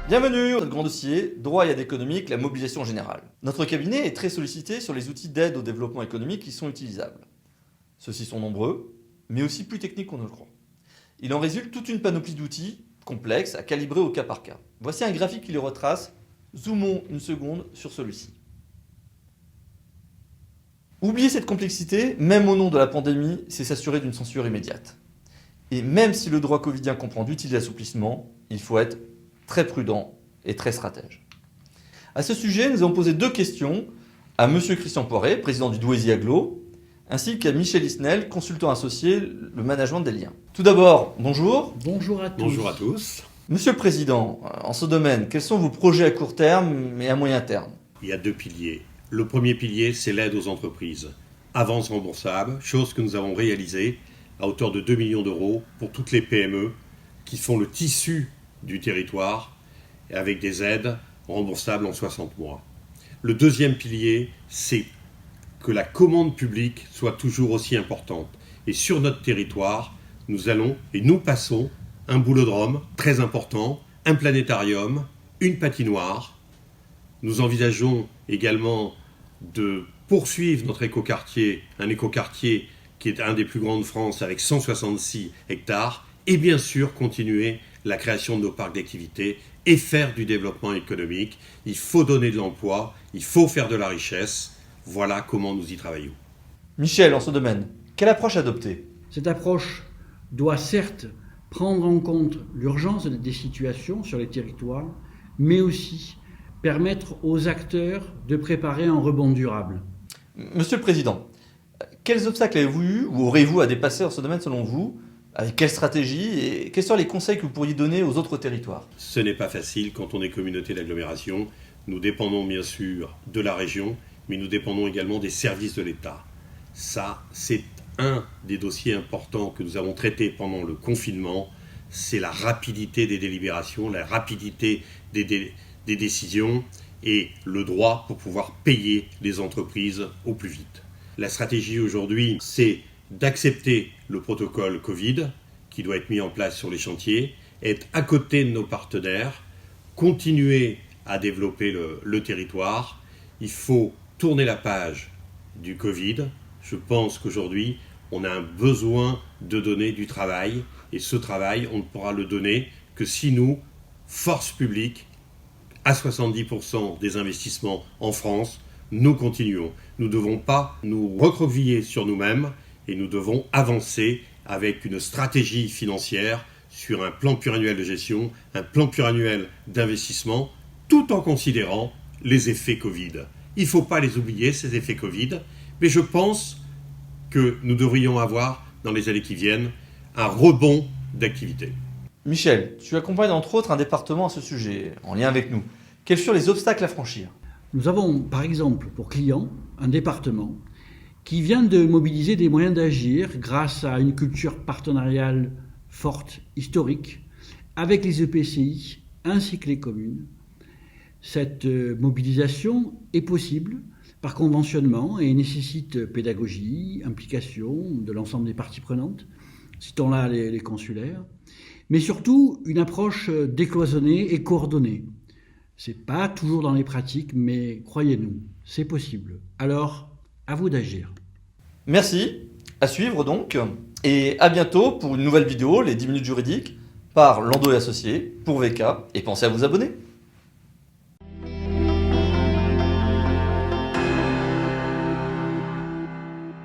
Bienvenue dans notre grand dossier, droit et aide économique, la mobilisation générale. Notre cabinet est très sollicité sur les outils d'aide au développement économique qui sont utilisables. Ceux-ci sont nombreux, mais aussi plus techniques qu'on ne le croit. Il en résulte toute une panoplie d'outils complexes à calibrer au cas par cas. Voici un graphique qui les retrace. Zoomons une seconde sur celui-ci. Oublier cette complexité, même au nom de la pandémie, c'est s'assurer d'une censure immédiate. Et même si le droit covidien comprend d'utiles assouplissements, il faut être très prudent et très stratège. À ce sujet, nous avons posé deux questions à M. Christian Poiret, président du Douaisis Aglo, ainsi qu'à Michel Isnel, consultant associé, le management des liens. Tout d'abord, bonjour. Bonjour à tous. Bonjour à tous. Monsieur le Président, en ce domaine, quels sont vos projets à court terme et à moyen terme? Il y a deux piliers. Le premier pilier, c'est l'aide aux entreprises. Avance remboursable, chose que nous avons réalisée à hauteur de 2 millions d'euros pour toutes les PME qui font le tissu du territoire et avec des aides remboursables en 60 mois. Le deuxième pilier, c'est que la commande publique soit toujours aussi importante. Et sur notre territoire, nous passons un boulodrome très important, un planétarium, une patinoire. Nous envisageons également de poursuivre notre écoquartier, un écoquartier qui est un des plus grands de France avec 166 hectares, et bien sûr continuer la création de nos parcs d'activités et faire du développement économique. Il faut donner de l'emploi, il faut faire de la richesse. Voilà comment nous y travaillons. Michel, en ce domaine, quelle approche adopter? Cette approche doit certes prendre en compte l'urgence des situations sur les territoires, mais aussi permettre aux acteurs de préparer un rebond durable. Monsieur le Président, quels obstacles avez-vous eu ou aurez-vous à dépasser dans ce domaine selon vous? Avec quelle stratégie et quels sont les conseils que vous pourriez donner aux autres territoires? Ce n'est pas facile quand on est communauté d'agglomération. Nous dépendons bien sûr de la région, mais nous dépendons également des services de l'État. Ça, c'est un des dossiers importants que nous avons traités pendant le confinement. C'est la rapidité des délibérations, la rapidité des décisions et le droit pour pouvoir payer les entreprises au plus vite. La stratégie aujourd'hui, c'est d'accepter le protocole Covid qui doit être mis en place sur les chantiers, être à côté de nos partenaires, continuer à développer le territoire. Il faut tourner la page du Covid. Je pense qu'aujourd'hui, on a un besoin de donner du travail et ce travail, on ne pourra le donner que si nous, force publique, à 70% des investissements en France, nous continuons. Nous ne devons pas nous recroqueviller sur nous-mêmes et nous devons avancer avec une stratégie financière sur un plan pluriannuel de gestion, un plan pluriannuel d'investissement, tout en considérant les effets Covid. Il ne faut pas les oublier, ces effets Covid, mais je pense que nous devrions avoir, dans les années qui viennent, un rebond d'activité. Michel, tu accompagnes entre autres un département à ce sujet, en lien avec nous. Quels sont les obstacles à franchir? Nous avons par exemple pour client un département qui vient de mobiliser des moyens d'agir grâce à une culture partenariale forte, historique, avec les EPCI ainsi que les communes. Cette mobilisation est possible par conventionnement et nécessite pédagogie, implication de l'ensemble des parties prenantes, citons là les consulaires, mais surtout une approche décloisonnée et coordonnée. C'est pas toujours dans les pratiques, mais croyez-nous, c'est possible. Alors, à vous d'agir. Merci, à suivre donc, et à bientôt pour une nouvelle vidéo, les 10 minutes juridiques, par Lando et Associés, pour VK, et pensez à vous abonner.